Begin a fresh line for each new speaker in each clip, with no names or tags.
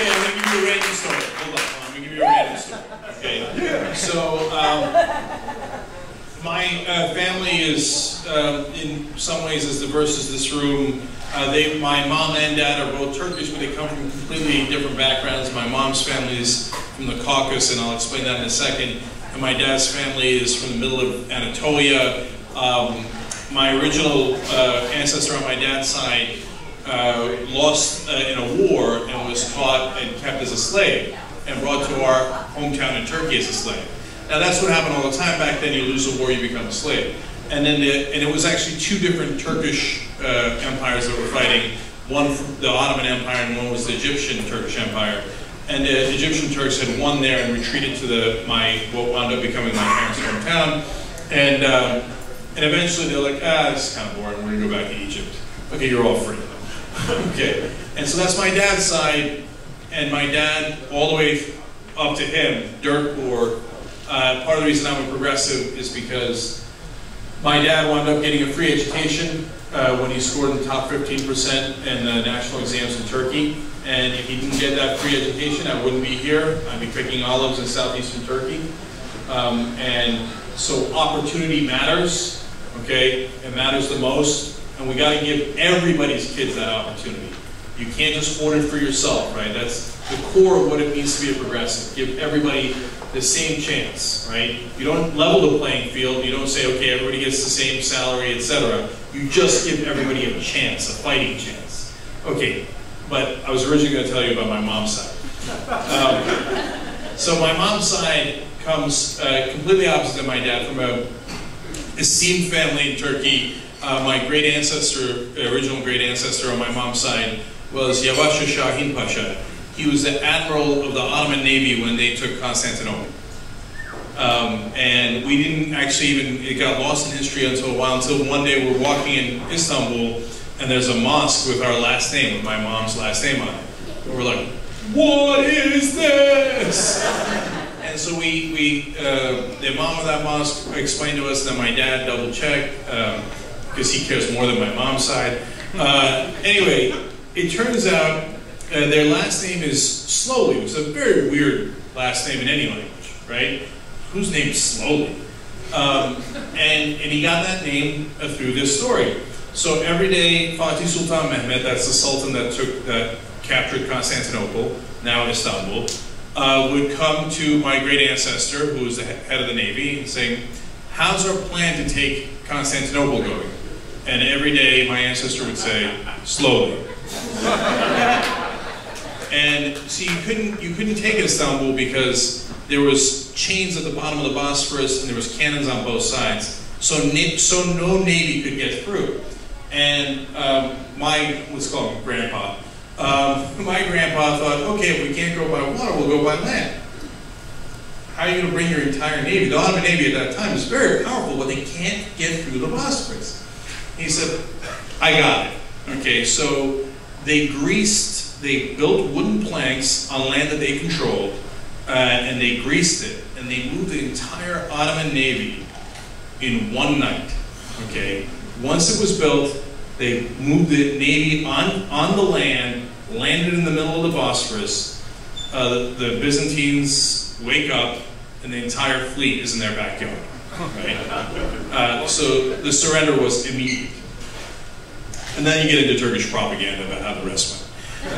Okay, I'm going to give you a random story. Hold on, I'm going to give you a random story. Okay, so my family is in some ways as diverse as this room. My mom and dad are both Turkish, but they come from completely different backgrounds. My mom's family is from the Caucasus, and I'll explain that in a second. And my dad's family is from the middle of Anatolia. My original ancestor on my dad's side lost in a war and was caught and kept as a slave and brought to our hometown in Turkey as a slave. Now that's what happened all the time back then. You lose a war, you become a slave. And then it was actually two different Turkish empires that were fighting. One from the Ottoman Empire and one was the Egyptian Turkish Empire. And the Egyptian Turks had won there and retreated to what wound up becoming my parents' hometown. And eventually they're like, this is kind of boring, we're gonna go back to Egypt. Okay, you're all free. Okay, and so that's my dad's side, and my dad, all the way up to him, dirt poor. Part of the reason I'm a progressive is because my dad wound up getting a free education when he scored in the top 15% in the national exams in Turkey. And if he didn't get that free education, I wouldn't be here. I'd be picking olives in southeastern Turkey. And so opportunity matters, okay? It matters the most, and we gotta give everybody's kids that opportunity. You can't just hoard it for yourself, right? That's the core of what it means to be a progressive. Give everybody the same chance, right? You don't level the playing field. You don't say, okay, everybody gets the same salary, etc. You just give everybody a chance, a fighting chance. Okay, but I was originally going to tell you about my mom's side. So my mom's side comes completely opposite of my dad, from a esteemed family in Turkey. My great ancestor, original great ancestor on my mom's side, was Yavaş Şahin Pasha. He was the admiral of the Ottoman Navy when they took Constantinople. And we didn't actually it got lost in history until one day we're walking in Istanbul and there's a mosque with our last name, with my mom's last name on it. And we're like, what is this? And so the imam of that mosque explained to us, that my dad double checked, because he cares more than my mom's side. Anyway, it turns out their last name is Slowly. It's a very weird last name in any language, right? Whose name is Slowly? And he got that name through this story. So every day, Fatih Sultan Mehmet, that's the sultan that captured Constantinople, now Istanbul, would come to my great ancestor, who was the head of the Navy, and saying, how's our plan to take Constantinople going? And every day my ancestor would say, slowly. And see, you couldn't take Istanbul because there was chains at the bottom of the Bosphorus and there was cannons on both sides. So no navy could get through. And let's call him grandpa. My grandpa thought, okay, if we can't go by water, we'll go by land. How are you going to bring your entire navy? The Ottoman Navy at that time was very powerful, but they can't get through the Bosphorus. He said, I got it. Okay, so they built wooden planks on land that they controlled, and they greased it, and they moved the entire Ottoman Navy in one night. Okay, once it was built, they moved the Navy on the land, landed in the middle of the Bosphorus. The Byzantines wake up, and the entire fleet is in their backyard. Right? So the surrender was immediate. And then you get into Turkish propaganda about how the rest went.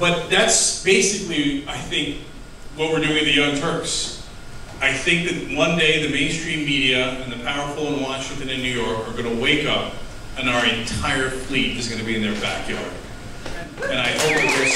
But that's basically, I think, what we're doing at the Young Turks. I think that one day the mainstream media and the powerful in Washington and New York are going to wake up and our entire fleet is going to be in their backyard. And I hope that they're